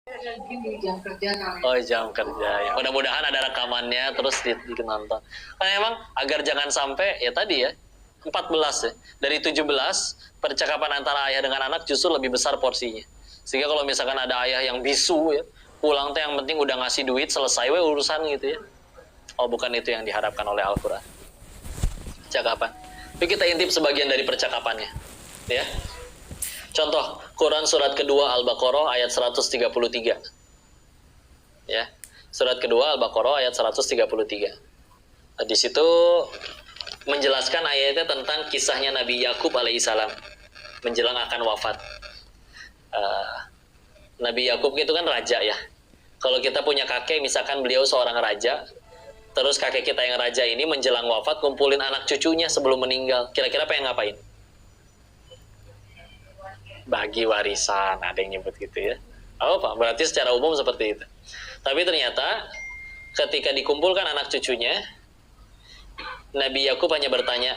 Gini jam kerja kami. Oh, jam kerja ya. Mudah-mudahan ada rekamannya terus nonton. Karena emang agar jangan sampai ya tadi ya 14 ya. Dari 17 percakapan antara ayah dengan anak justru lebih besar porsinya. Sehingga kalau misalkan ada ayah yang bisu ya, pulang tuh yang penting udah ngasih duit selesai we urusan gitu ya. Oh, bukan itu yang diharapkan oleh Al-Qur'an. Percakapan. Yuk kita intip sebagian dari percakapannya. Ya. Contoh, Quran surat kedua Al-Baqarah ayat 133. Ya. Surat kedua Al-Baqarah ayat 133. Nah, di situ menjelaskan ayatnya tentang kisahnya Nabi Yakub alaihissalam menjelang akan wafat. Nabi Yakub itu kan raja ya. Kalau kita punya kakek, misalkan beliau seorang raja, terus kakek kita yang raja ini menjelang wafat kumpulin anak cucunya sebelum meninggal. Kira-kira pengen ngapain? Bagi warisan, ada yang nyebut gitu ya. Oh, Pak, berarti secara umum seperti itu. Tapi ternyata ketika dikumpulkan anak cucunya, Nabi Yakub hanya bertanya,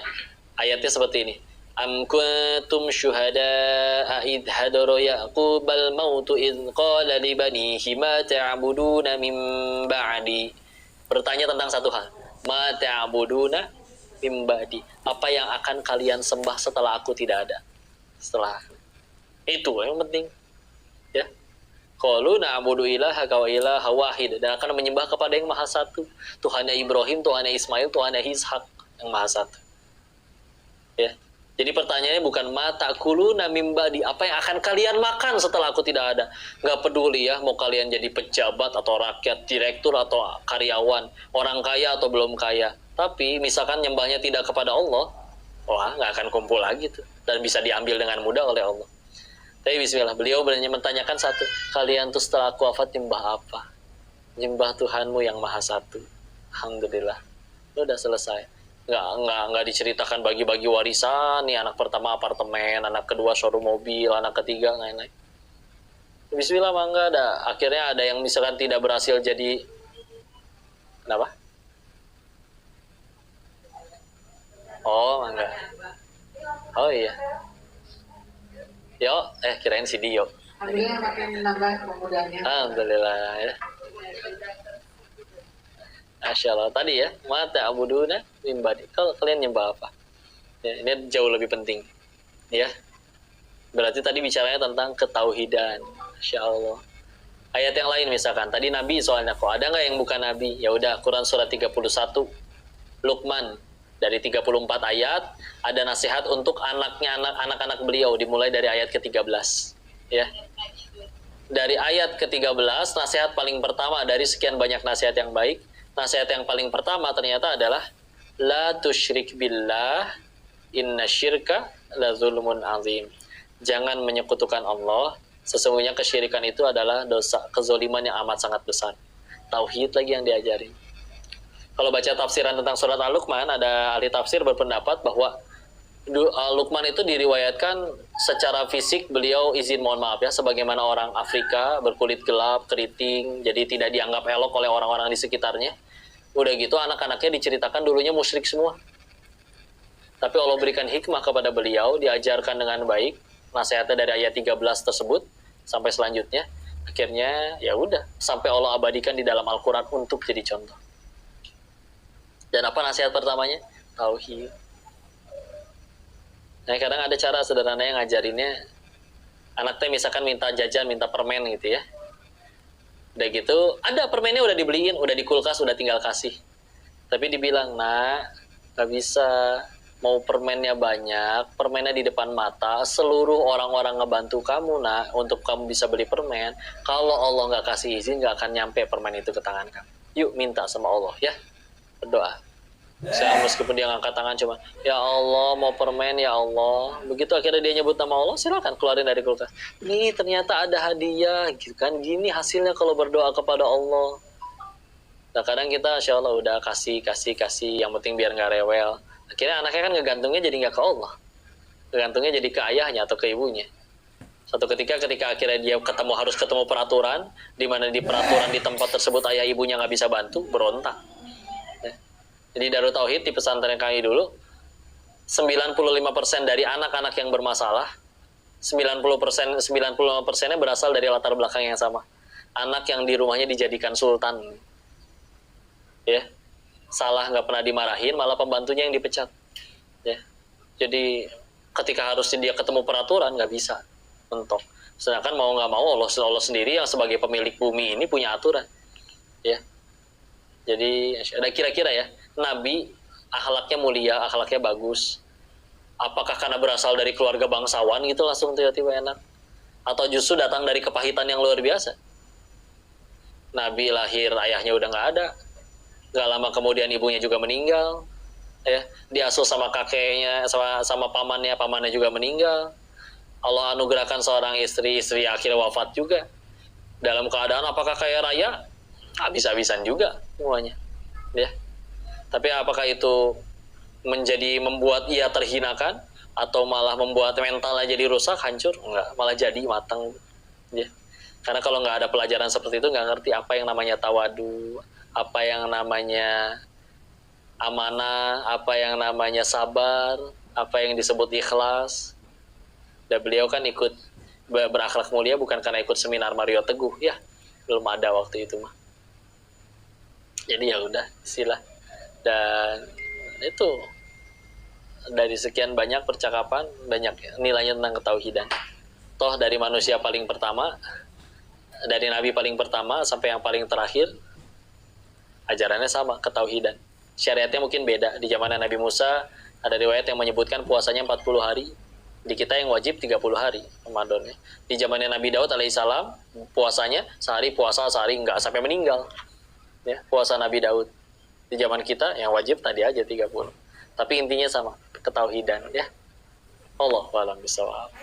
ayatnya seperti ini. Am kuntum syuhada'a idh hadara Yaqubal mautu idh qala li banihi ma ta'buduna min ba'di. Bertanya tentang satu hal. Ma ta'buduna min ba'di. Apa yang akan kalian sembah setelah aku tidak ada? Setelah itu yang penting. Ya. Qalu na'budu ilaha ka wa ilaha wahid, dan akan menyembah kepada yang maha satu, Tuhannya Ibrahim, Tuhannya Ismail, Tuhannya Ishak, yang maha satu. Ya. Jadi pertanyaannya bukan mata kuluna mimbadi, apa yang akan kalian makan setelah aku tidak ada. Nggak peduli ya, mau kalian jadi pejabat atau rakyat, direktur atau karyawan, orang kaya atau belum kaya. Tapi misalkan nyembahnya tidak kepada Allah, wah nggak akan kumpul lagi tuh, dan bisa diambil dengan mudah oleh Allah. Tapi bismillah, beliau menanyakan satu, kalian tuh setelah aku wafat nyembah apa? Nyembah Tuhanmu yang maha satu. Alhamdulillah, udah selesai. Nggak diceritakan bagi-bagi warisan nih, anak pertama apartemen, anak kedua showroom mobil, anak ketiga lain-lain. Bismillah, mangga ada. Akhirnya ada yang misalkan tidak berhasil jadi, kenapa? Oh, mangga. Oh iya. Yo, kirain si Dio. Alhamdulillah makin menambah pemudanya. Alhamdulillah ya. Masya Allah. Tadi ya, mata abuduna mimbadi. Kalau kalian nyembah apa? Ya, ini jauh lebih penting. Ya. Berarti tadi bicaranya tentang ketauhidan. Masya Allah. Ayat yang lain misalkan. Tadi Nabi soalnya kok ada nggak yang bukan Nabi? Ya udah, Quran surat 31. Luqman. Dari 34 ayat, ada nasihat untuk anak-anak beliau, dimulai dari ayat ke-13. Ya. Dari ayat ke-13, nasihat paling pertama dari sekian banyak nasihat yang baik, nasihat yang paling pertama ternyata adalah la tusyrik billah inna syirka la zulmun azim. Jangan menyekutukan Allah, sesungguhnya kesyirikan itu adalah dosa, kezoliman yang amat sangat besar. Tauhid lagi yang diajarin. Kalau baca tafsiran tentang surat Al-Luqman, ada ahli tafsir berpendapat bahwa Luqman itu diriwayatkan secara fisik beliau izin mohon maaf ya, sebagaimana orang Afrika berkulit gelap, keriting, jadi tidak dianggap elok oleh orang-orang di sekitarnya. Udah gitu anak-anaknya diceritakan dulunya musyrik semua. Tapi Allah berikan hikmah kepada beliau, diajarkan dengan baik, nasihatnya dari ayat 13 tersebut sampai selanjutnya. Akhirnya ya udah, sampai Allah abadikan di dalam Al-Qur'an untuk jadi contoh. Dan apa nasihat pertamanya? Tauhid. Nah, kadang ada cara sederhana yang ngajarinnya, anaknya misalkan minta jajan, minta permen gitu ya. Udah gitu, ada permennya udah dibeliin, udah di kulkas, udah tinggal kasih. Tapi dibilang, nak, gak bisa, mau permennya banyak, permennya di depan mata, seluruh orang-orang ngebantu kamu, nak, untuk kamu bisa beli permen. Kalau Allah gak kasih izin, gak akan nyampe permen itu ke tangan kamu. Yuk minta sama Allah ya. Berdoa. Saya meskipun dia ngangkat tangan cuma, ya Allah mau permen ya Allah. Begitu akhirnya dia nyebut nama Allah, silakan keluarin dari kulkas. Nih ternyata ada hadiah, gitu kan? Gini hasilnya kalau berdoa kepada Allah. Nah kadang kita insya Allah udah kasih, yang penting biar nggak rewel. Akhirnya anaknya kan ngegantungnya jadi nggak ke Allah, ngegantungnya jadi ke ayahnya atau ke ibunya. Suatu ketika akhirnya dia harus ketemu peraturan, di mana di peraturan di tempat tersebut ayah ibunya nggak bisa bantu, berontak. Jadi Darut Tauhid di pesantren kami dulu, 95% dari anak-anak yang bermasalah, 95%-nya berasal dari latar belakang yang sama. anak yang di rumahnya dijadikan sultan, ya, salah nggak pernah dimarahin, malah pembantunya yang dipecat, ya. Jadi ketika harus dia ketemu peraturan nggak bisa mentok. Sedangkan mau nggak mau Allah sendiri yang sebagai pemilik bumi ini punya aturan, ya. Jadi ada kira-kira ya, Nabi akhlaknya mulia, akhlaknya bagus. Apakah karena berasal dari keluarga bangsawan gitu langsung tiba-tiba enak? Atau justru datang dari kepahitan yang luar biasa? Nabi lahir ayahnya udah nggak ada, nggak lama kemudian ibunya juga meninggal, ya. Diasuh sama kakeknya, sama pamannya juga meninggal. Allah anugerahkan seorang istri akhirnya wafat juga. Dalam keadaan apakah kaya raya? Habis-habisan juga semuanya, ya. Tapi apakah itu membuat ia terhinakan atau malah membuat mentalnya jadi rusak, hancur? Enggak, malah jadi matang, ya. Karena kalau nggak ada pelajaran seperti itu, nggak ngerti apa yang namanya tawadu, apa yang namanya amanah, apa yang namanya sabar, apa yang disebut ikhlas. Dan beliau kan ikut berakhlak mulia bukan karena ikut seminar Mario Teguh, ya, belum ada waktu itu mah. Jadi ya udah, istilah. Dan itu dari sekian banyak percakapan, banyak nilainya tentang ketauhidan. Toh dari manusia paling pertama, dari nabi paling pertama sampai yang paling terakhir, ajarannya sama, ketauhidan. Syariatnya mungkin beda. Di zaman Nabi Musa ada riwayat yang menyebutkan puasanya 40 hari. Di kita yang wajib 30 hari Ramadannya. Di zamannya Nabi Daud alaihissalam, puasanya sehari puasa, sehari enggak, sampai meninggal, ya, puasa Nabi Daud. Di zaman kita yang wajib tadi aja 30. Tapi intinya sama, ketauhidan, ya. Allahu a'lam bishawab.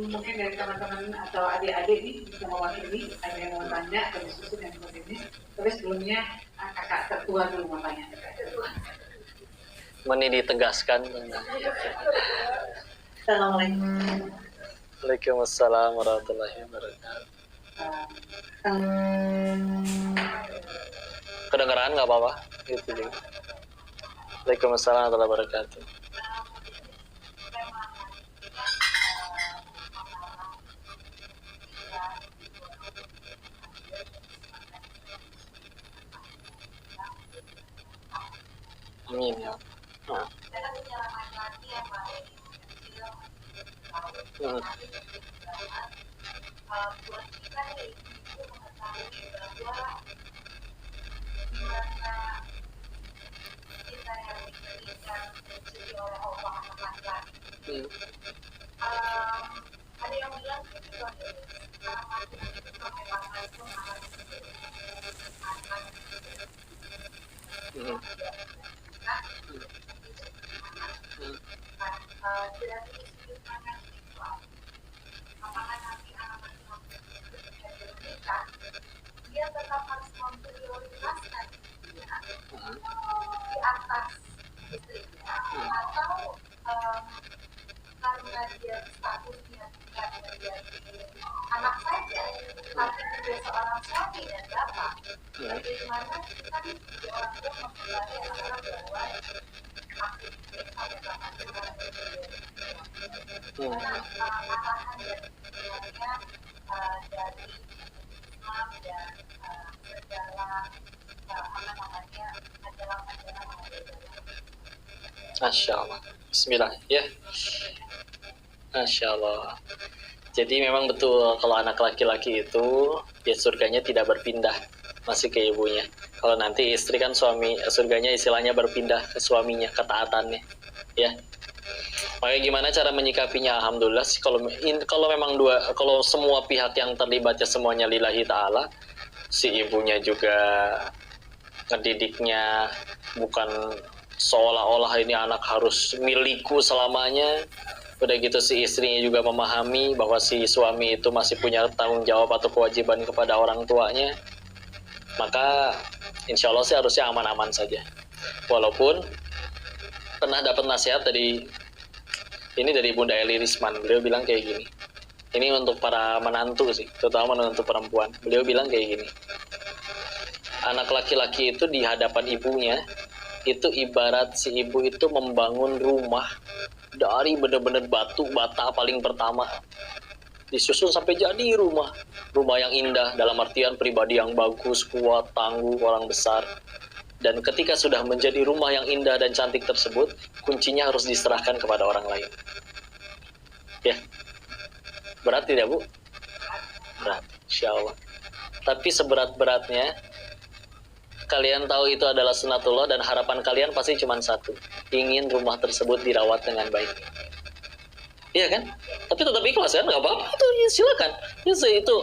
Mungkin dari teman-teman atau adik-adik nih bisa mewakili, ada yang mau tanya atau diskusi dengan ini. Tapi sebelumnya kakak tertua dulu mau tanya. Meni ditegaskan. Assalamualaikum. Waalaikumsalam warahmatullahi wabarakatuh. Kedengeran nggak apa-apa? Gitu juga. Waalaikumsalam warahmatullahi wabarakatuh. Amin ya. Nah. Ada yang bilang dia tetap harus memprioritaskan di atas istrinya, atau karena dia statusnya bukan menjadi anak saja, tapi juga seorang suami dan bapak. Bagaimana kita sebagai orang tua memperlakukan anak-anak bahwa aktivitas adalah arahan dan sebenarnya dari Islam dan segala ajaran-ajaran Masya Allah. Bismillah, ya. Masya Allah. Jadi memang betul kalau anak laki-laki itu ya surganya tidak berpindah, masih ke ibunya. Kalau nanti istri kan surganya istilahnya berpindah ke suaminya, ketaatannya, ya. Makanya gimana cara menyikapinya? Alhamdulillah sih kalau memang kalau semua pihak yang terlibatnya semuanya lillahi ta'ala, si ibunya juga ngedidiknya bukan seolah-olah ini anak harus milikku selamanya. Udah gitu si istrinya juga memahami bahwa si suami itu masih punya tanggung jawab atau kewajiban kepada orang tuanya. Maka insya Allah sih harusnya aman-aman saja. Walaupun pernah dapat nasihat dari Bunda Eli Risman. Beliau bilang kayak gini. Ini untuk para menantu sih, terutama menantu perempuan. Beliau bilang kayak gini. Anak laki-laki itu di hadapan ibunya, itu ibarat si ibu itu membangun rumah dari bener-bener batu bata paling pertama disusun sampai jadi rumah yang indah dalam artian pribadi yang bagus, kuat, tangguh, orang besar. Dan ketika sudah menjadi rumah yang indah dan cantik tersebut, kuncinya harus diserahkan kepada orang lain. Ya, berat tidak Bu? Berat, insya Allah. Tapi seberat-beratnya, kalian tahu itu adalah sunatullah dan harapan kalian pasti cuma satu, ingin rumah tersebut dirawat dengan baik. Iya kan? Tapi tetap ikhlas kan? Nggak apa-apa tuh, ya silakan. Ya, itu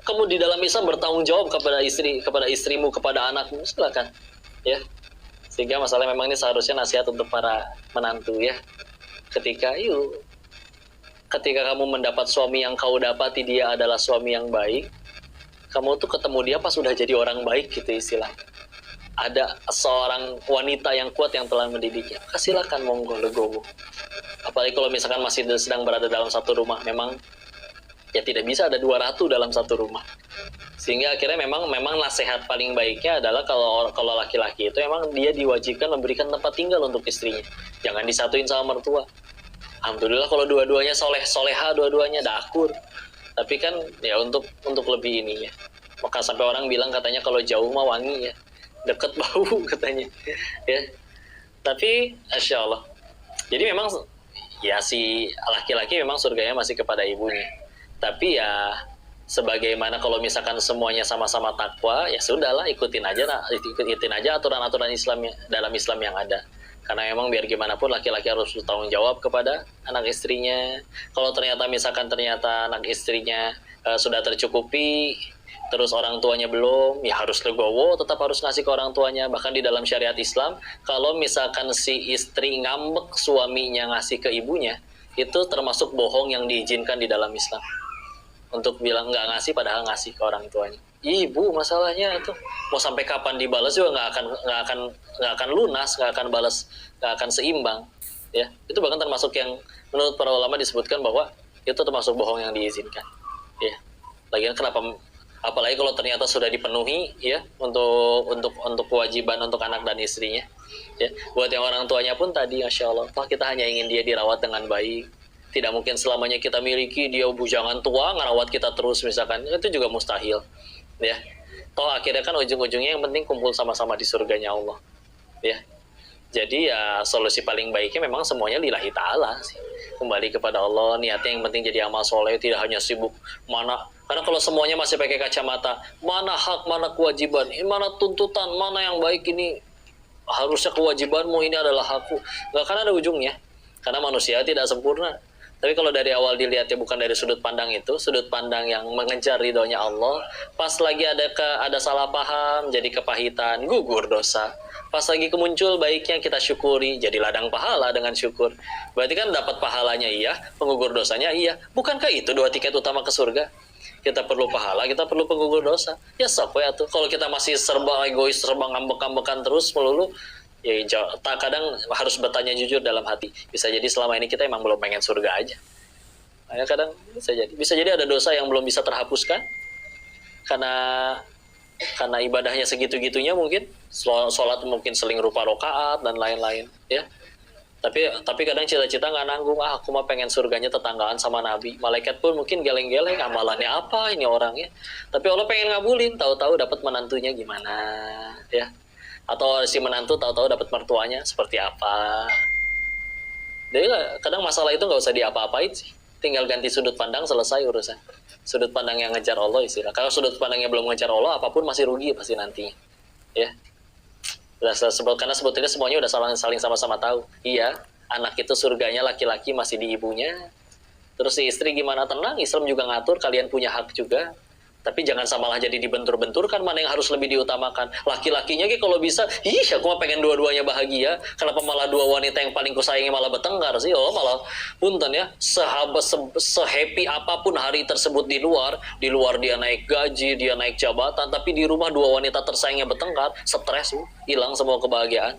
kamu di dalam Islam bertanggung jawab kepada istrimu, kepada anakmu, silakan. Ya. Sehingga masalah memang ini seharusnya nasihat untuk para menantu ya. Ketika kamu mendapat suami yang kau dapati dia adalah suami yang baik, kamu tuh ketemu dia pas sudah jadi orang baik gitu istilahnya. Ada seorang wanita yang kuat yang telah mendidiknya, silakan monggo legowo. Apalagi kalau misalkan masih sedang berada dalam satu rumah, memang ya tidak bisa ada dua ratu dalam satu rumah. Sehingga akhirnya memang nasihat paling baiknya adalah kalau laki-laki itu memang dia diwajibkan memberikan tempat tinggal untuk istrinya. Jangan disatuin sama mertua. Alhamdulillah kalau dua-duanya soleha, dua-duanya dakur. Tapi kan ya untuk lebih ini ya. Maka sampai orang bilang katanya kalau jauh mah wangi ya, deket bau katanya. Ya. Tapi Masya Allah. Jadi memang ya si laki-laki memang surganya masih kepada ibunya. Tapi ya sebagaimana kalau misalkan semuanya sama-sama takwa, ya sudahlah ikutin aja aturan-aturan Islam dalam Islam yang ada. Karena memang biar gimana pun laki-laki harus bertanggung jawab kepada anak istrinya. Kalau ternyata anak istrinya sudah tercukupi, terus orang tuanya belum, ya harus legowo, tetap harus ngasih ke orang tuanya. Bahkan di dalam syariat Islam, kalau misalkan si istri ngambek suaminya ngasih ke ibunya, itu termasuk bohong yang diizinkan di dalam Islam. Untuk bilang nggak ngasih padahal ngasih ke orang tuanya. Ibu masalahnya itu mau sampai kapan dibalas juga nggak akan lunas, nggak akan balas, nggak akan seimbang. Ya, itu bahkan termasuk yang menurut para ulama disebutkan bahwa itu termasuk bohong yang diizinkan. Ya, lagian kenapa? Apalagi kalau ternyata sudah dipenuhi ya untuk kewajiban untuk anak dan istrinya. Ya, buat yang orang tuanya pun tadi, Masya Allah, kita hanya ingin dia dirawat dengan baik. Tidak mungkin selamanya kita miliki dia bujangan tua ngerawat kita terus misalkan, itu juga mustahil. Ya, toh akhirnya kan ujung-ujungnya yang penting kumpul sama-sama di surganya Allah. Ya, jadi ya solusi paling baiknya memang semuanya lillahi ta'ala sih. Kembali kepada Allah, niatnya yang penting jadi amal soleh, tidak hanya sibuk karena kalau semuanya masih pakai kacamata, mana hak, mana kewajiban, mana tuntutan, mana yang baik, ini harusnya kewajibanmu, ini adalah hakku, nggak akan ada ujungnya. Karena manusia tidak sempurna. Tapi kalau dari awal dilihatnya bukan dari sudut pandang itu, sudut pandang yang mengejar ridhonya Allah, pas lagi ada salah paham, jadi kepahitan, gugur dosa. Pas lagi kemuncul baiknya kita syukuri, jadi ladang pahala dengan syukur. Berarti kan dapat pahalanya iya, penggugur dosanya iya. Bukankah itu dua tiket utama ke surga? Kita perlu pahala, kita perlu penggugur dosa. Ya sok ya tuh. Kalau kita masih serba egois, serba ngambek-ngambekan terus melulu, ya kadang harus bertanya jujur dalam hati. Bisa jadi selama ini kita emang belum pengen surga aja. Nah, kadang bisa jadi ada dosa yang belum bisa terhapuskan karena ibadahnya segitu-gitunya, mungkin sholat mungkin seling rupa rokaat dan lain-lain ya. Tapi kadang cita-cita nggak nanggung, aku mah pengen surganya tetanggaan sama Nabi. Malaikat pun mungkin geleng-geleng, amalannya apa ini orangnya. Tapi Allah pengen ngabulin, tahu-tahu dapat menantunya gimana ya. Atau si menantu tahu-tahu dapat mertuanya seperti apa. Jadi kadang masalah itu nggak usah diapa-apain sih. Tinggal ganti sudut pandang, selesai urusan. Sudut pandang yang ngejar Allah istilah. Kalau sudut pandangnya belum ngejar Allah, apapun masih rugi pasti nantinya. Ya. Karena sebetulnya semuanya udah saling sama-sama tahu. Iya, anak itu surganya laki-laki masih di ibunya. Terus si istri gimana, tenang, Islam juga ngatur, kalian punya hak juga. Tapi jangan samalah jadi dibentur-benturkan mana yang harus lebih diutamakan. Laki-lakinya kalau bisa, aku mah pengen dua-duanya bahagia. Kenapa malah dua wanita yang paling kusayangi malah bertengkar sih? Oh malah punten ya, sehappy apapun hari tersebut di luar dia naik gaji, dia naik jabatan, tapi di rumah dua wanita tersayangnya bertengkar, stres, hilang semua kebahagiaan.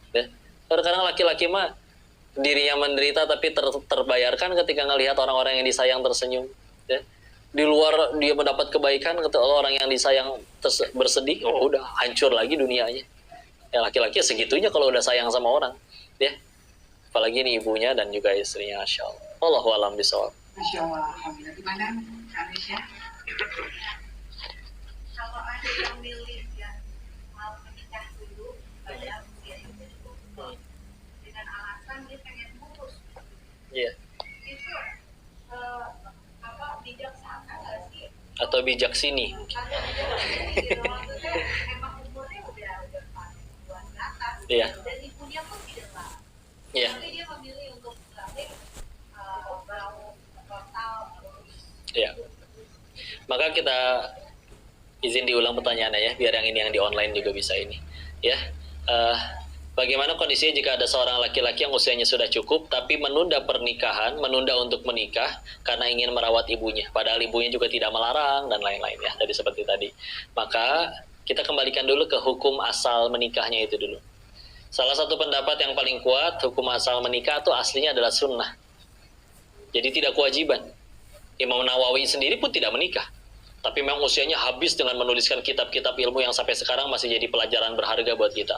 Ya. Kadang-kadang laki-laki mah dirinya menderita tapi terbayarkan ketika ngelihat orang-orang yang disayang tersenyum. Ya. Di luar dia mendapat kebaikan, ketika orang yang disayang bersedih, udah hancur lagi dunianya. Ya laki-laki segitunya kalau udah sayang sama orang, ya. apalagi ini ibunya dan juga istrinya. Masya Allah. Wallahu a'lam bishawab. Masya Allah, alhamdulillah. Gimana, Kanisha? Kalau ada yang milih yang mau menikah dulu pada usia yang cukup dengan alasan dia pengen lulus, Iya. itu bijaksana nggak sih? Atau bijak sini. Karena bijaksana maksudnya emang umurnya udah 40-an ke atas, Iya. dan ibunya pun tidak larang, Iya. tapi dia memilih untuk mau total Iya. Maka kita izin diulang pertanyaannya ya, biar yang ini yang di online juga bisa ini. Ya, bagaimana kondisinya jika ada seorang laki-laki yang usianya sudah cukup, tapi menunda pernikahan, menunda untuk menikah karena ingin merawat ibunya, padahal ibunya juga tidak melarang dan lain-lain ya, tadi seperti tadi. Maka kita kembalikan dulu ke hukum asal menikahnya itu dulu. Salah satu pendapat yang paling kuat, hukum asal menikah itu aslinya adalah sunnah. Jadi tidak kewajiban. Imam Nawawi sendiri pun tidak menikah. Tapi memang usianya habis dengan menuliskan kitab-kitab ilmu yang sampai sekarang masih jadi pelajaran berharga buat kita.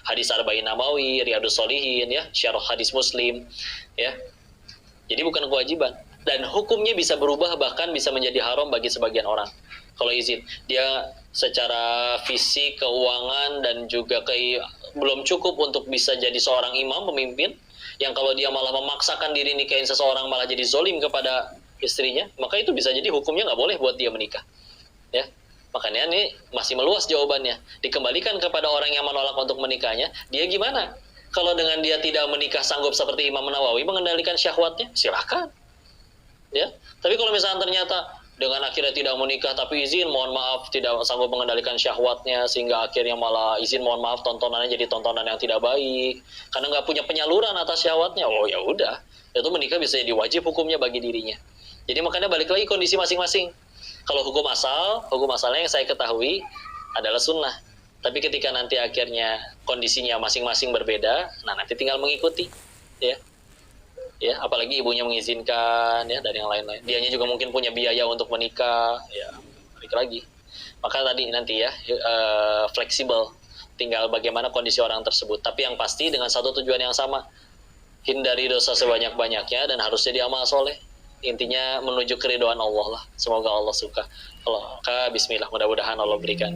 Hadis Arba'in Nawawi, Riyadus Shalihin, ya, Syarah Hadis Muslim, ya. Jadi bukan kewajiban. Dan hukumnya bisa berubah, bahkan bisa menjadi haram bagi sebagian orang. Kalau izin, dia secara fisik, keuangan, dan juga belum cukup untuk bisa jadi seorang imam, pemimpin, yang kalau dia malah memaksakan diri nikahin seseorang malah jadi zolim kepada istrinya, maka itu bisa jadi hukumnya nggak boleh buat dia menikah. Ya, makanya ini masih meluas jawabannya. Dikembalikan kepada orang yang menolak untuk menikahnya, dia gimana? Kalau dengan dia tidak menikah sanggup seperti Imam Nawawi mengendalikan syahwatnya, silakan. Ya, tapi kalau misalnya ternyata dengan akhirnya tidak menikah tapi izin, mohon maaf, tidak sanggup mengendalikan syahwatnya sehingga akhirnya malah izin, mohon maaf, tontonannya jadi tontonan yang tidak baik karena nggak punya penyaluran atas syahwatnya. Oh ya udah, itu menikah bisa jadi wajib hukumnya bagi dirinya. Jadi makanya balik lagi kondisi masing-masing. Kalau hukum asalnya yang saya ketahui adalah sunnah. Tapi ketika nanti akhirnya kondisinya masing-masing berbeda, nah nanti tinggal mengikuti, ya. Ya, apalagi ibunya mengizinkan, ya, dan yang lain-lain. Dianya juga mungkin punya biaya untuk menikah, ya, balik lagi. Maka tadi nanti ya, fleksibel. Tinggal bagaimana kondisi orang tersebut. Tapi yang pasti dengan satu tujuan yang sama, hindari dosa sebanyak-banyaknya dan harus jadi amal soleh. Intinya menuju keridhaan Allah lah. Semoga Allah suka. Kalau bismillah, mudah-mudahan Allah berikan.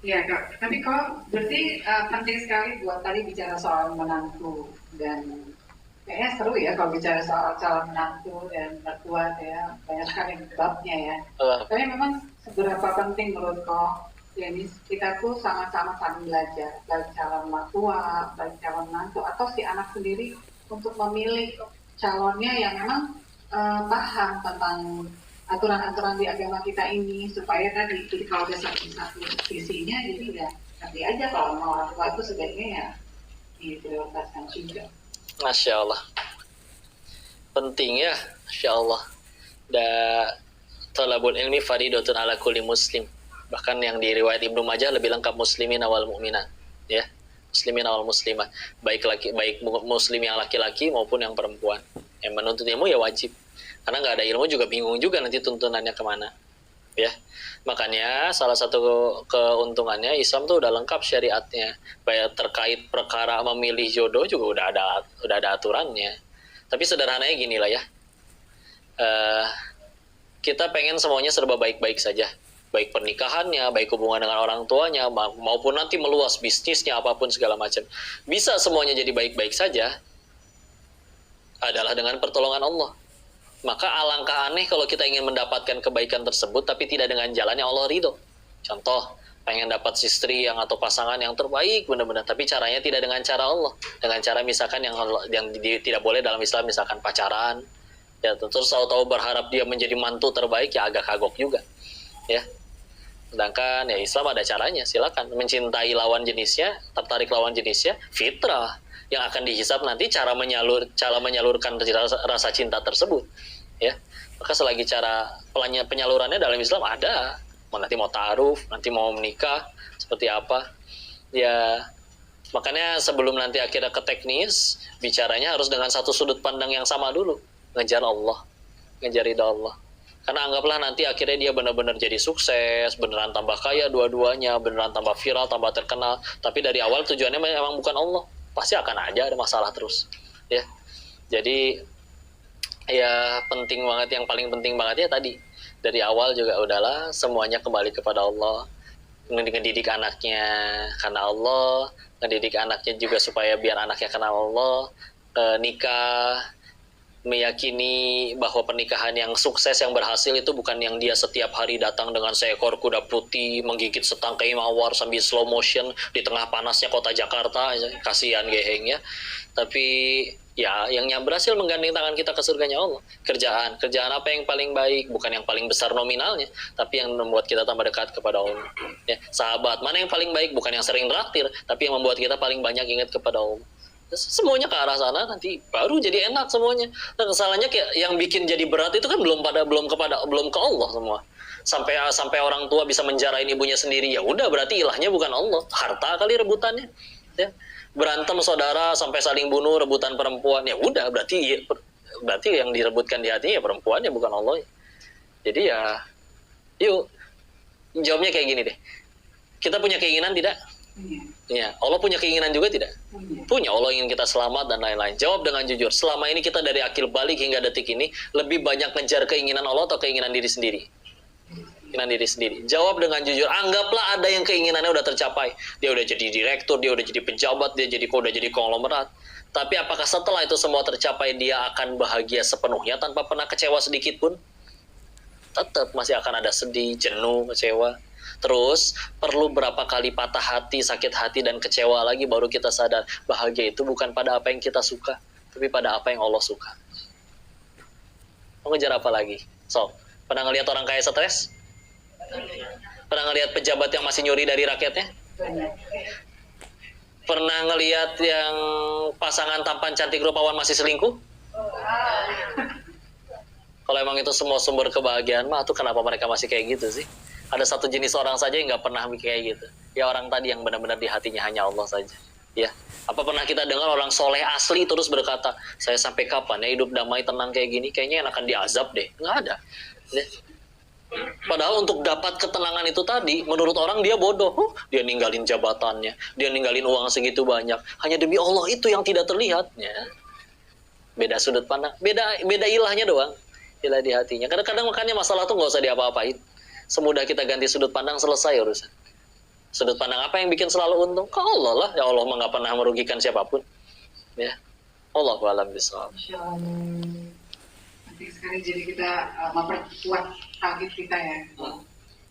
Ya Kak, tapi kok berarti penting sekali buat tadi bicara soal menantu dan kayaknya seru ya kalau bicara soal calon menantu dan mertua ya, banyak sekali babnya ya. Tapi memang seberapa penting menurut kok, jadi kita tuh sama-sama saling belajar, baik calon mertua, baik calon menantu, atau si anak sendiri untuk memilih calonnya yang memang paham tentang aturan-aturan di agama kita ini, supaya tadi jadi kalau ada satu visinya, jadi ya nanti aja kalau mau orang tua itu sebaiknya ya diprioritaskan juga. Masya Allah, penting ya, Masya Allah. Talabul ilmi faridatun ala kulli muslim. Bahkan yang di riwayat Ibnu Majah lebih lengkap, muslimin awal mu'minat, ya, muslimin awal muslimah, baik muslim yang laki-laki maupun yang perempuan. Yang menuntut ilmu ya wajib, karena nggak ada ilmu juga bingung juga nanti tuntunannya kemana, ya. Makanya salah satu keuntungannya Islam tuh udah lengkap syariatnya, baik terkait perkara memilih jodoh juga udah ada aturannya. Tapi sederhananya gini lah ya, kita pengen semuanya serba baik-baik saja, baik pernikahannya, baik hubungan dengan orang tuanya, maupun nanti meluas bisnisnya, apapun segala macam. Bisa semuanya jadi baik-baik saja adalah dengan pertolongan Allah. Maka alangkah aneh kalau kita ingin mendapatkan kebaikan tersebut tapi tidak dengan jalan yang Allah ridho. Contoh, pengen dapat istri yang atau pasangan yang terbaik benar-benar, tapi caranya tidak dengan cara Allah, dengan cara misalkan yang tidak boleh dalam Islam, misalkan pacaran, ya, terus tahu-tahu berharap dia menjadi mantu terbaik, ya agak kagok juga, ya. Sedangkan ya Islam ada caranya, silakan mencintai lawan jenisnya, tertarik lawan jenisnya, fitrah yang akan dihisab nanti cara menyalurkan rasa cinta tersebut, ya. Maka selagi cara penyalurannya dalam Islam ada, nanti mau ta'aruf, nanti mau menikah seperti apa, ya. Makanya sebelum nanti akhirnya ke teknis, bicaranya harus dengan satu sudut pandang yang sama dulu, ngejar Allah, ngejar ridha Allah. Karena anggaplah nanti akhirnya dia benar-benar jadi sukses, beneran tambah kaya dua-duanya, beneran tambah viral, tambah terkenal. Tapi dari awal tujuannya memang bukan Allah. Pasti akan aja ada masalah terus. Ya. Jadi ya penting banget, yang paling penting banget ya tadi. Dari awal juga udahlah semuanya kembali kepada Allah. Ngedidik anaknya karena Allah, ngedidik anaknya juga supaya biar anaknya kenal Allah, nikah, meyakini bahwa pernikahan yang sukses, yang berhasil itu bukan yang dia setiap hari datang dengan seekor kuda putih menggigit setangkai mawar sambil slow motion di tengah panasnya kota Jakarta, kasihan geheng ya. Tapi ya yang berhasil menggandeng tangan kita ke surganya Allah. Kerjaan apa yang paling baik, bukan yang paling besar nominalnya, tapi yang membuat kita tambah dekat kepada Allah. Ya, sahabat mana yang paling baik, bukan yang sering traktir, tapi yang membuat kita paling banyak ingat kepada Allah. Semuanya ke arah sana, nanti baru jadi enak semuanya. Nah, kesalahannya kayak yang bikin jadi berat itu kan belum ke Allah semua. Sampai orang tua bisa menjarain ibunya sendiri, ya udah berarti ilahnya bukan Allah, harta kali rebutannya. Ya. Berantem saudara sampai saling bunuh, rebutan perempuan, ya udah berarti yang direbutkan di hatinya ya perempuannya, bukan Allah. Jadi ya yuk jawabnya kayak gini deh. Kita punya keinginan tidak? Ya, Allah punya keinginan juga tidak? Punya. Allah ingin kita selamat dan lain-lain. Jawab dengan jujur. Selama ini kita dari akil balik hingga detik ini lebih banyak ngejar keinginan Allah atau keinginan diri sendiri? Keinginan diri sendiri. Jawab dengan jujur. Anggaplah ada yang keinginannya udah tercapai. Dia udah jadi direktur, dia udah jadi pejabat, dia udah jadi konglomerat. Tapi apakah setelah itu semua tercapai dia akan bahagia sepenuhnya tanpa pernah kecewa sedikit pun? Tetap masih akan ada sedih, jenuh, kecewa. Terus perlu berapa kali patah hati, sakit hati dan kecewa lagi baru kita sadar bahagia itu bukan pada apa yang kita suka, tapi pada apa yang Allah suka. Mau ngejar apa lagi? So, pernah ngelihat orang kaya stres? Pernah ngelihat pejabat yang masih nyuri dari rakyatnya? Pernah ngelihat yang pasangan tampan cantik rupawan masih selingkuh? Kalau emang itu semua sumber kebahagiaan mah, tuh kenapa mereka masih kayak gitu sih? Ada satu jenis orang saja yang nggak pernah kayak gitu. Ya orang tadi yang benar-benar di hatinya hanya Allah saja. Ya, apa pernah kita dengar orang soleh asli terus berkata, saya sampai kapan ya hidup damai tenang kayak gini? Kayaknya enakan diazab deh. Nggak ada. Ya. Padahal untuk dapat ketenangan itu tadi, menurut orang dia bodoh. Dia ninggalin jabatannya, dia ninggalin uang segitu banyak, hanya demi Allah itu yang tidak terlihat. Ya. Beda sudut pandang, beda ilahnya doang. Ilah di hatinya. Kadang-kadang makanya masalah tuh nggak usah diapa-apain. Semudah kita ganti sudut pandang, selesai urusan. Sudut pandang apa yang bikin selalu untung? Ke Allah lah. Ya Allah mah nggak pernah merugikan siapapun. Ya. Allahu a'lam bishawab. Penting sekali jadi kita memperkuat tauhid kita ya.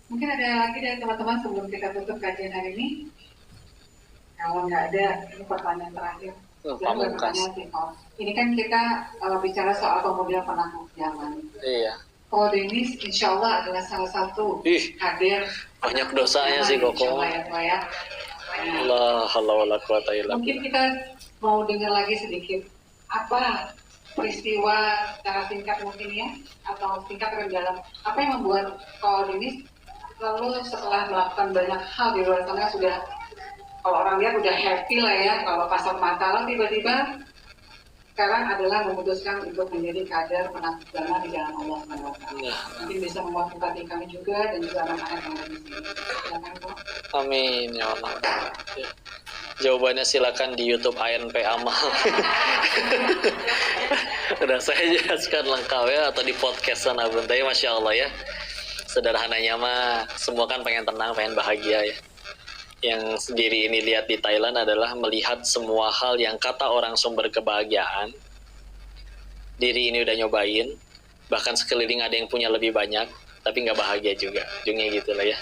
Mungkin ada lagi dari teman-teman sebelum kita tutup kajian hari ini. Kalau nggak ada, ini pertanyaan terakhir. Ini kan kita bicara soal pemuda penangguh zaman. Iya. Koko Denis insya Allah adalah salah satu kader. Banyak dosanya sih Koko. Allah quwata illa billah. Mungkin kita mau dengar lagi sedikit apa peristiwa secara singkat mungkin ya, atau singkat dan dalam, apa yang membuat Koko Denis lalu setelah melakukan banyak hal di luar sana sudah, kalau orang lihat udah happy lah ya, kalau pasang mata lah tiba-tiba sekarang adalah memutuskan untuk menjadi kader penangguh agama di jalan Allah SWT. Mungkin bisa memotivasi kami juga dan juga anak-anak yang ada di sini. Silakan Kok. Amin ya Allah. Ya. Jawabannya silakan di YouTube ANP Amal. Udah saya jelaskan lengkap ya, atau di podcast sana Bun. Tapi Masya Allah ya, sederhananya mah semua kan pengen tenang, pengen bahagia ya. Yang sendiri ini lihat di Thailand adalah melihat semua hal yang kata orang sumber kebahagiaan. Diri ini udah nyobain, bahkan sekeliling ada yang punya lebih banyak, tapi nggak bahagia juga. Ujungnya gitu lah ya.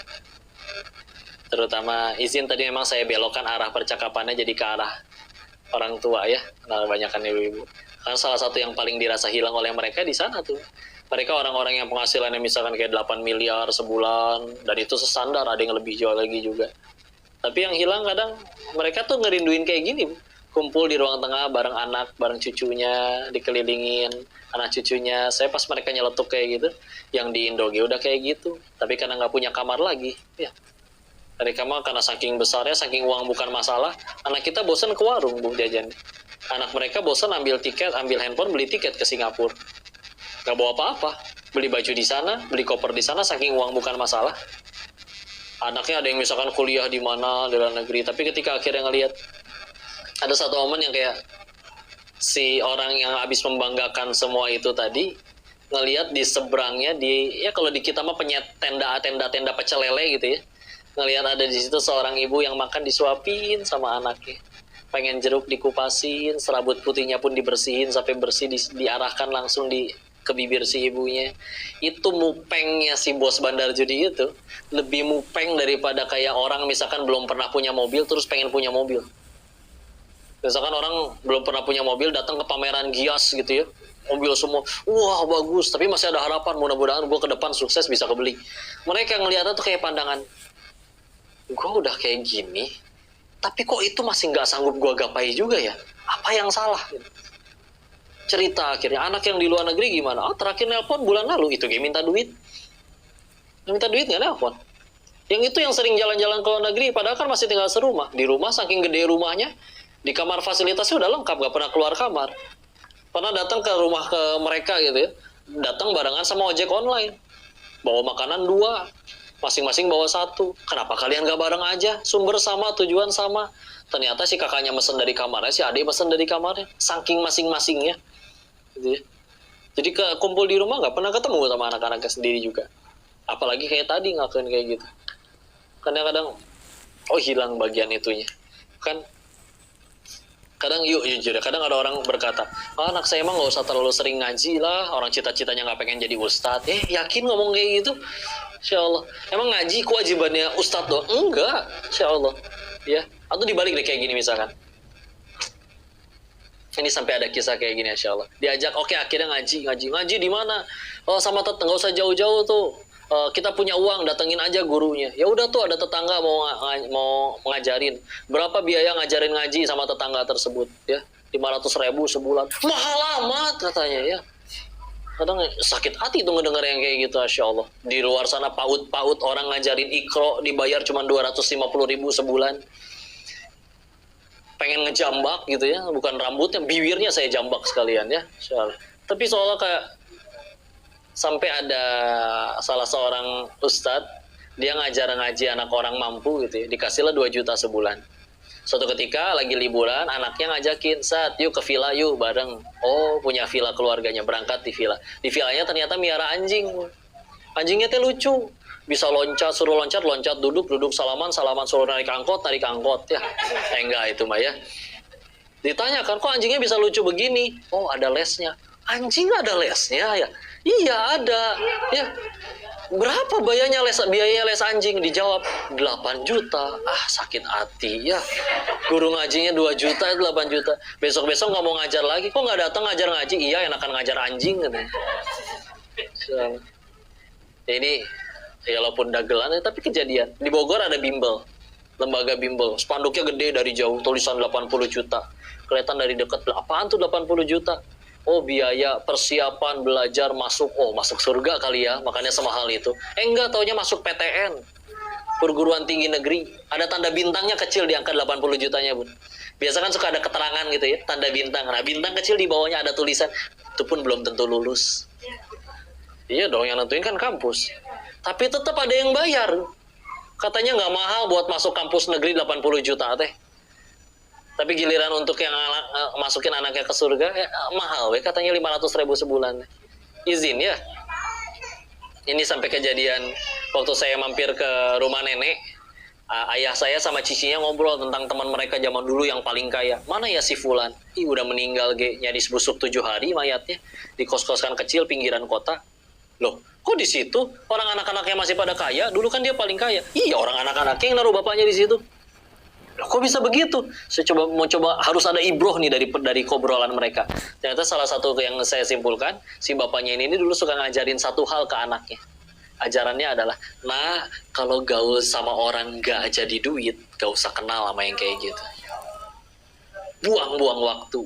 Terutama izin tadi memang saya belokkan arah percakapannya jadi ke arah orang tua ya, karena banyakkan ibu-ibu. Karena salah satu yang paling dirasa hilang oleh mereka di sana tuh. Mereka orang-orang yang penghasilannya misalkan kayak 8 miliar sebulan, dan itu sesandar, ada yang lebih jauh lagi juga. Tapi yang hilang kadang mereka tuh ngerinduin kayak gini, kumpul di ruang tengah bareng anak, bareng cucunya, dikelilingin anak cucunya. Saya pas mereka nyeletuk kayak gitu, yang di Indoge udah kayak gitu, tapi karena nggak punya kamar lagi, ya. Mereka mah karena saking besarnya, saking uang bukan masalah, anak kita bosan ke warung Bu jajan. Anak mereka bosan ambil tiket, ambil handphone, beli tiket ke Singapura. Nggak bawa apa-apa, beli baju di sana, beli koper di sana, saking uang bukan masalah. Anaknya ada yang misalkan kuliah di mana di luar negeri, tapi ketika akhirnya ngelihat ada satu momen yang kayak si orang yang habis membanggakan semua itu tadi ngelihat di seberangnya, di ya kalau di kita mah tenda pecel lele gitu ya, ngelihat ada di situ seorang ibu yang makan disuapin sama anaknya, pengen jeruk dikupasin, serabut putihnya pun dibersihin sampai bersih, diarahkan langsung ke bibir si ibunya. Itu mupengnya si bos bandar judi itu lebih mupeng daripada kayak orang misalkan belum pernah punya mobil terus pengen punya mobil. Misalkan orang belum pernah punya mobil, datang ke pameran Gias gitu ya, mobil semua, wah bagus, tapi masih ada harapan, mudah-mudahan gue ke depan sukses bisa kebeli. Mereka ngeliatnya tuh kayak pandangan, gue udah kayak gini, tapi kok itu masih nggak sanggup gue gapai juga ya, apa yang salah? Cerita akhirnya, anak yang di luar negeri gimana? Oh terakhir nelpon bulan lalu, itu dia minta duit. Minta duit nggak nelpon. Yang itu yang sering jalan-jalan ke luar negeri, padahal kan masih tinggal serumah. Di rumah saking gede rumahnya, di kamar fasilitasnya udah lengkap, gak pernah keluar kamar. Pernah datang ke rumah ke mereka gitu ya, datang barengan sama ojek online, bawa makanan 2, masing-masing bawa 1. Kenapa kalian gak bareng aja? Sumber sama, tujuan sama. Ternyata si kakaknya mesen dari kamarnya, si adik mesen dari kamarnya, saking masing-masingnya gitu ya. Jadi kumpul di rumah gak pernah ketemu sama anak-anaknya sendiri juga. Apalagi kayak tadi ngelakuin kayak gitu. Kadang-kadang hilang bagian itunya kan. Kadang jujur ya, kadang ada orang berkata, anak saya emang gak usah terlalu sering ngaji lah, orang cita-citanya gak pengen jadi ustadz. Yakin ngomong kayak gitu? Insya Allah. Emang ngaji kewajibannya ustadz doang? Enggak, insya Allah. Ya, atau dibalik deh kayak gini misalkan. Ini sampai ada kisah kayak gini, insya Allah. Diajak, oke akhirnya ngaji di mana? Oh sama tetangga, gak usah jauh-jauh tuh. Kita punya uang, datengin aja gurunya. Ya udah tuh ada tetangga mau ngajarin. Berapa biaya ngajarin ngaji sama tetangga tersebut? Ya 500.000 sebulan. Mahal amat katanya ya. Kadang sakit hati tuh ngedenger yang kayak gitu, Masya Allah. Di luar sana paut-paut orang ngajarin Iqra dibayar cuma 250.000 sebulan. Pengen ngejambak gitu ya, bukan rambutnya, bibirnya saya jambak sekalian ya. Tapi soalnya kayak sampai ada salah seorang ustadz, dia ngajar ngaji anak orang mampu gitu ya, dikasihlah 2 juta sebulan. Suatu ketika lagi liburan, anaknya ngajakin, Sat, yuk ke villa yuk bareng. Oh, punya villa keluarganya, berangkat di villa. Di villanya ternyata miara anjing. Anjingnya teh lucu, bisa loncat, suruh loncat, duduk, salaman, suruh narik angkot ya. Enggak itu mah ya. Ditanyakan, kok anjingnya bisa lucu begini? Oh, ada lesnya. Anjing ada lesnya ya? Iya ada. Ya. Berapa biaya les anjing? Dijawab 8 juta. Sakit hati ya. Guru ngajinya 2 juta, 8 juta. Besok-besok nggak mau ngajar lagi. Kok nggak datang ngajar ngaji? Iya, enakan ngajar anjing katanya. Ini ya walaupun dagelan tapi kejadian. Di Bogor ada bimbel. Lembaga bimbel. Spanduknya gede dari jauh, tulisan 80 juta. Kelihatan dari dekat, apaan tuh 80 juta? Oh biaya persiapan belajar masuk surga kali ya, makanya semahal itu. Enggak, taunya masuk PTN, perguruan tinggi negeri. Ada tanda bintangnya kecil di angka 80 jutanya bun. Biasa kan suka ada keterangan gitu ya, tanda bintang. Nah bintang kecil di bawahnya ada tulisan, itu pun belum tentu lulus. Iya dong, yang nentuin kan kampus. Tapi tetap ada yang bayar. Katanya nggak mahal buat masuk kampus negeri 80 juta teh. Tapi giliran untuk yang masukin anaknya ke surga, mahal katanya 500.000 sebulan. Izin ya. Ini sampai kejadian waktu saya mampir ke rumah nenek, ayah saya sama cicinya ngobrol tentang teman mereka zaman dulu yang paling kaya. Mana ya si Fulan? Udah meninggal nyadis busuk 7 hari mayatnya di kos-kosan kecil pinggiran kota. Loh, kok di situ orang anak-anaknya masih pada kaya? Dulu kan dia paling kaya. Iya, orang anak-anaknya yang naruh bapaknya di situ. Loh, kok bisa begitu? Saya mau coba harus ada ibroh nih dari kobrolan mereka. Ternyata salah satu yang saya simpulkan, si bapaknya ini dulu suka ngajarin satu hal ke anaknya. Ajarannya adalah, nah kalau gaul sama orang gak jadi duit, gak usah kenal sama yang kayak gitu. Buang-buang waktu.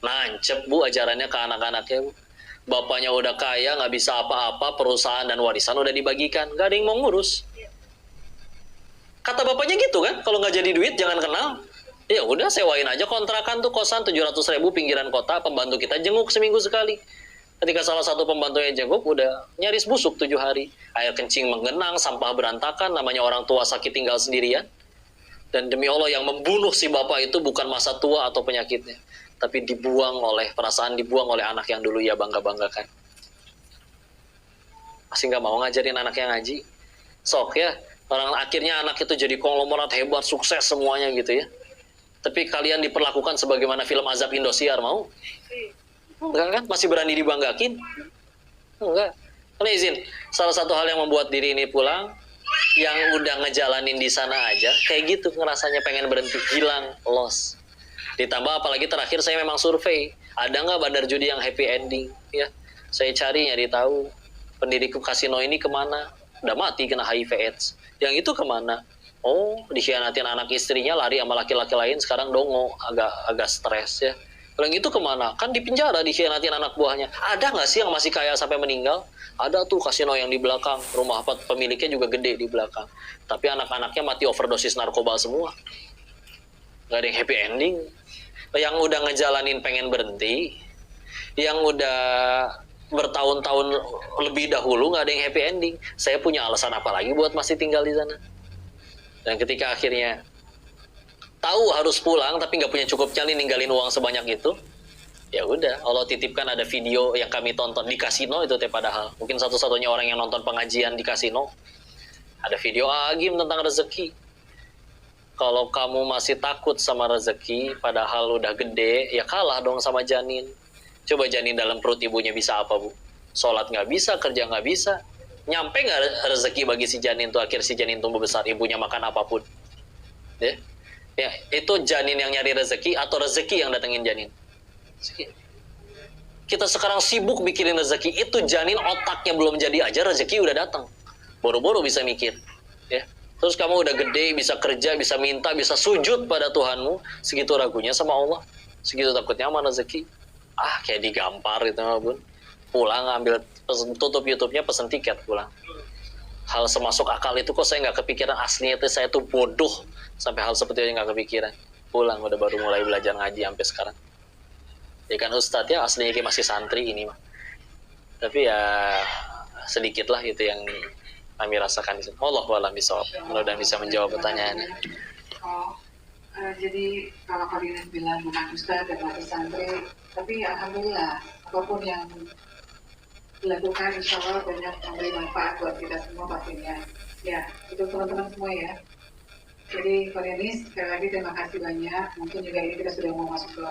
Nancep bu ajarannya ke anak-anaknya bu. Bapaknya udah kaya, gak bisa apa-apa, perusahaan dan warisan udah dibagikan, gak ada yang mau ngurus. Kata bapaknya gitu kan, kalau nggak jadi duit jangan kenal. Ya udah sewain aja kontrakan tuh kosan 700.000 pinggiran kota, pembantu kita jenguk seminggu sekali. Ketika salah satu pembantunya jenguk, udah nyaris busuk 7 hari. Air kencing menggenang, sampah berantakan, namanya orang tua sakit tinggal sendirian. Dan demi Allah yang membunuh si bapak itu bukan masa tua atau penyakitnya, tapi dibuang oleh dibuang oleh anak yang dulu ia bangga-banggakan. Masih nggak mau ngajarin anaknya ngaji. Sok ya, orang akhirnya anak itu jadi konglomerat hebat, sukses semuanya gitu ya. Tapi kalian diperlakukan sebagaimana film azab Indosiar, mau? Enggak kan? Masih berani dibanggakin? Enggak. Karena izin, salah satu hal yang membuat diri ini pulang, yang udah ngejalanin di sana aja, kayak gitu ngerasanya pengen berhenti, hilang, lost. Ditambah apalagi terakhir saya memang survei, ada nggak bandar judi yang happy ending? Ya, saya nyari tahu, pendiri kasino ini kemana? Udah mati kena HIV AIDS. Yang itu kemana? Oh, dikhianatin anak istrinya, lari sama laki-laki lain, sekarang dongo, agak stres ya. Yang itu kemana? Kan di penjara dikhianatin anak buahnya. Ada nggak sih yang masih kaya sampai meninggal? Ada tuh kasino yang di belakang, rumah pemiliknya juga gede di belakang. Tapi anak-anaknya mati overdosis narkoba semua. Nggak ada yang happy ending. Yang udah ngejalanin pengen berhenti, yang udah bertahun-tahun lebih dahulu nggak ada yang happy ending. Saya punya alasan apa lagi buat masih tinggal di sana? Dan ketika akhirnya tahu harus pulang tapi nggak punya cukup nyali ninggalin uang sebanyak itu, ya udah Allah titipkan ada video yang kami tonton di kasino itu padahal mungkin satu-satunya orang yang nonton pengajian di kasino, ada video Agim tentang rezeki. Kalau kamu masih takut sama rezeki padahal udah gede, ya kalah dong sama janin. Coba janin dalam perut ibunya bisa apa, Bu? Sholat nggak bisa, kerja nggak bisa, nyampe nggak rezeki bagi si janin tuh? Akhir si janin tumbuh besar, ibunya makan apapun ya. Ya, itu janin yang nyari rezeki atau rezeki yang datengin janin? Kita sekarang sibuk mikirin rezeki, itu janin otaknya belum jadi aja rezeki udah datang. Boro-boro bisa mikir, ya. Terus kamu udah gede, bisa kerja, bisa minta, bisa sujud pada Tuhanmu, segitu ragunya sama Allah, segitu takutnya sama rezeki. Kayak digampar gitu, Bun. Pulang ambil tutup YouTube-nya, pesen tiket pulang. Hal semasuk akal itu kok saya nggak kepikiran, aslinya itu saya tuh bodoh sampai hal seperti itu nggak kepikiran. Pulang udah baru mulai belajar ngaji sampai sekarang. Ya kan Ustadz ya, aslinya kayak masih santri ini mah. Tapi ya sedikit lah itu yang kami rasakan di sini. Wallahu a'lam bishawab. Mudah-mudahan bisa menjawab pertanyaannya. Jadi kalau kalian bilang bukan Ustadz dan masih santri, tapi alhamdulillah apapun yang dilakukan insya Allah banyak memberi manfaat buat kita semua pastinya. Ya, itu teman-teman semua ya. Jadi Koreanis, sekali lagi terima kasih banyak. Mungkin juga ini kita sudah mau masuk ke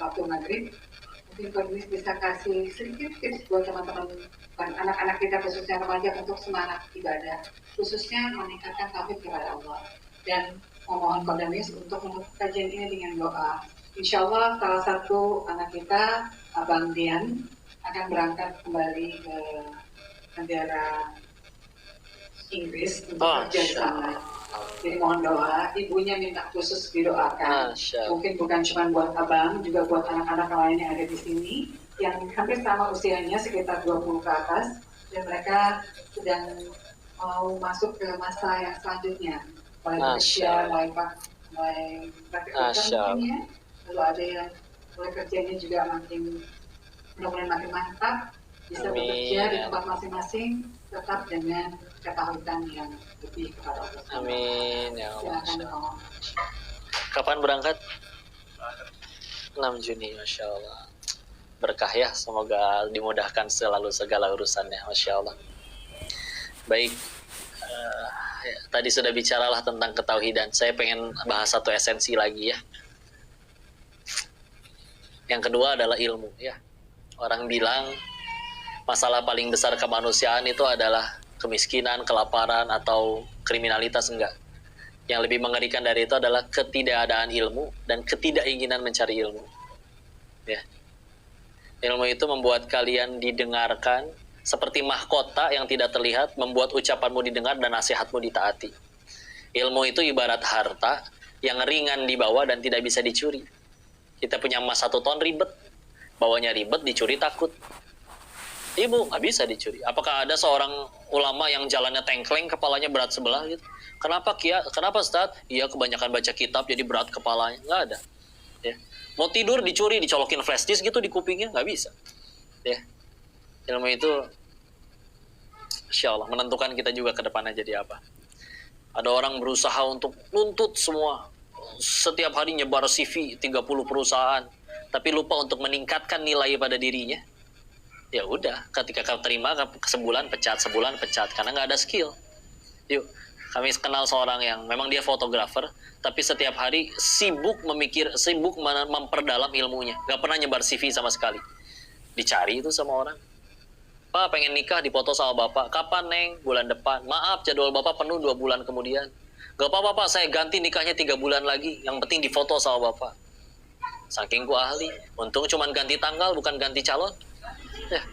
waktu maghrib. Mungkin Koreanis bisa kasih sedikit tips buat teman-teman dan anak-anak kita khususnya remaja untuk semangat ibadah, khususnya meningkatkan tauhid kepada Allah. Dan memohon Koreanis untuk menutup kajian ini dengan doa. Insya Allah salah satu anak kita, Abang Dian, akan berangkat kembali ke negara Inggris untuk kerja di sana. Jadi mohon doa, ibunya minta khusus didoakan. Mungkin bukan cuma buat abang, juga buat anak-anak lain yang ada di sini, yang hampir sama usianya, sekitar 20 ke atas, dan mereka sedang mau masuk ke masa yang selanjutnya. Mulai bekerja, mulai praktik kerjanya, lalu ada yang mulai kerjanya juga mudah-mudahan makin mantap, bisa bekerja di tempat masing-masing, tetap dengan ketahuan yang lebih kepada Allah. Amin ya Allah. Silakan. Kapan berangkat? 6 Juni, Masya Allah. Berkah ya, semoga dimudahkan selalu segala urusannya, Masya Allah. Baik, tadi sudah bicaralah tentang ketauhidan. Saya pengen bahas satu esensi lagi ya. Yang kedua adalah ilmu ya. Orang bilang masalah paling besar kemanusiaan itu adalah kemiskinan, kelaparan, atau kriminalitas. Enggak. Yang lebih mengerikan dari itu adalah ketidakadaan ilmu dan ketidakinginan mencari ilmu. Ya. Ilmu itu membuat kalian didengarkan seperti mahkota yang tidak terlihat, membuat ucapanmu didengar dan nasihatmu ditaati. Ilmu itu ibarat harta yang ringan dibawa dan tidak bisa dicuri. Kita punya emas 1 ton ribet, bawanya ribet, dicuri takut. Ibu nggak bisa dicuri. Apakah ada seorang ulama yang jalannya tengkleng, kepalanya berat sebelah gitu? Kenapa Kenapa Ustaz? Iya kebanyakan baca kitab jadi berat kepalanya. Nggak ada. Ya. Mau tidur dicuri, dicolokin flash disk gitu di kupingnya, nggak bisa. Ya. Ilmu itu Insya Allah menentukan kita juga ke depannya jadi apa. Ada orang berusaha untuk nuntut semua. Setiap hari nyebar CV 30 perusahaan, tapi lupa untuk meningkatkan nilai pada dirinya. Ya udah, ketika kau terima sebulan pecat karena nggak ada skill. Yuk, kami kenal seorang yang memang dia fotografer, tapi setiap hari sibuk memperdalam ilmunya, nggak pernah nyebar CV sama sekali. Dicari itu sama orang. Pak, pengen nikah dipoto sama bapak. Kapan, Neng? Bulan depan. Maaf, jadwal bapak penuh 2 bulan kemudian. Gak apa-apa, Pak. Saya ganti nikahnya 3 bulan lagi. Yang penting difoto sama bapak. Saking ku ahli. Untung cuman ganti tanggal, bukan ganti calon. Ya.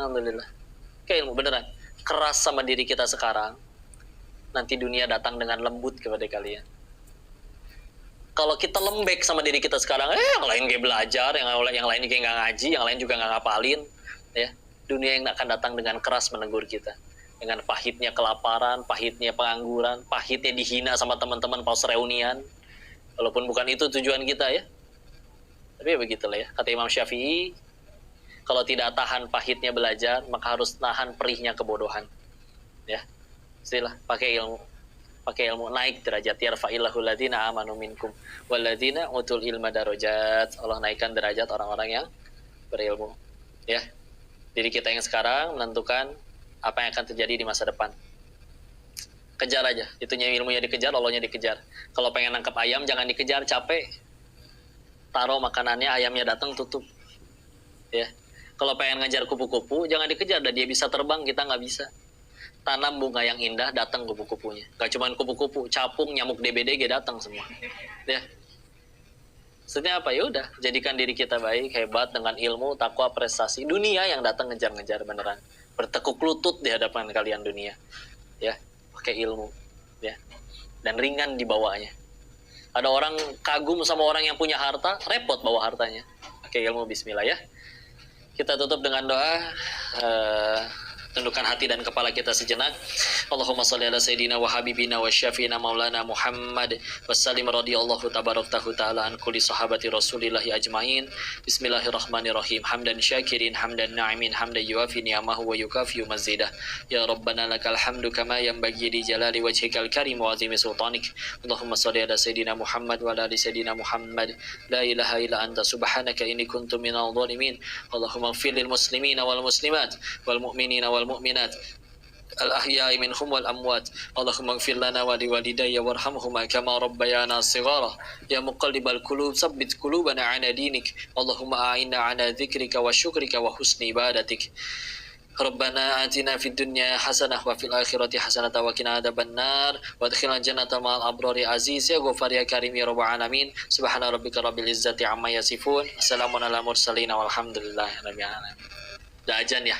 Alhamdulillah. Oke, ilmu beneran. Keras sama diri kita sekarang. Nanti dunia datang dengan lembut kepada kalian. Kalau kita lembek sama diri kita sekarang, yang lain kayak belajar, yang lain kayak nggak ngaji, yang lain juga nggak ngapalin. Ya. Dunia yang akan datang dengan keras menegur kita. Dengan pahitnya kelaparan, pahitnya pengangguran, pahitnya dihina sama teman-teman pas reunian. Walaupun bukan itu tujuan kita ya. Tapi ya begitulah ya. Kata Imam Syafi'i, kalau tidak tahan pahitnya belajar, maka harus tahan perihnya kebodohan. Ya. Istilah, pakai ilmu naik derajat. Yarfa'illahu ladina amanu minkum waladina utul ilma darajat. Allah naikkan derajat orang-orang yang berilmu. Ya. Diri kita yang sekarang menentukan apa yang akan terjadi di masa depan. Kejar aja, itunya ilmunya dikejar, Allahnya dikejar. Kalau pengen nangkap ayam jangan dikejar, capek. Taruh makanannya, ayamnya datang tutup. Ya. Kalau pengen ngejar kupu-kupu jangan dikejar, dan dia bisa terbang, kita nggak bisa. Tanam bunga yang indah, datang kupu-kupunya. Gak cuman kupu-kupu, capung, nyamuk DBD datang semua. Ya. Maksudnya apa? Ya udah, jadikan diri kita baik, hebat dengan ilmu, takwa, prestasi. Dunia yang datang ngejar-ngejar beneran. Bertekuk lutut di hadapan kalian dunia. Ya, pakai ilmu, ya. Dan ringan dibawanya. Ada orang kagum sama orang yang punya harta, repot bawa hartanya. Pakai ilmu, bismillah ya. Kita tutup dengan doa. Tundukkan hati dan kepala kita sejenak. Allahumma salli ala sayyidina wa habibina wa syafiina maulana Muhammad wa sallim radhiyallahu tabaraktahu ta'ala an kulli sahabati rasulillahi ajmain. Bismillahirrahmanirrahim. Hamdan syakirin, hamdan na'imin, hamdan yuafi ni'amahu wa yukafiyu mazidah. Ya Rabbana lakal hamdu kama yanbaghi li jalali wajhikal karim wa azimi sultanik. Allahumma salli ala sayyidina Muhammad wa ala ali sayyidina Muhammad. La ilaha illa anta subhanaka inni kuntu minal zalimin. Allahumma ighfir lil muslimina wal muslimat wal mu'minina wal mu'minat al-ahya'i minhum wal amwat. Allahumma ighfir lana wa liwalidayya warhamhuma kama rabbayana shighara. Ya muqallibal qulub tsabbit qulubana 'ala dinik. Allahumma a'inna 'ala dzikrika wa syukrika wa husni ibadatik. Rabbana atina fid dunya hasanah wa fil akhirati hasanah wa qina adzabannar wa adkhilna jannata ma'al abrari aziz ya ghafar ya karim ya rabbal alamin. Subhana rabbika rabbil izzati amma yasifun. Assalamun ala mursalin walhamdulillahi rabbil alamin. Udah azan ya.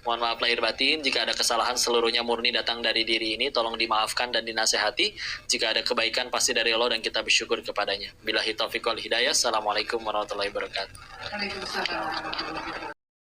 Mohon maaf lahir batin, jika ada kesalahan seluruhnya murni datang dari diri ini, tolong dimaafkan dan dinasehati. Jika ada kebaikan pasti dari Allah dan kita bersyukur kepadanya. Billahi taufiq wal hidayah. Assalamualaikum warahmatullahi wabarakatuh. Waalaikumsalam.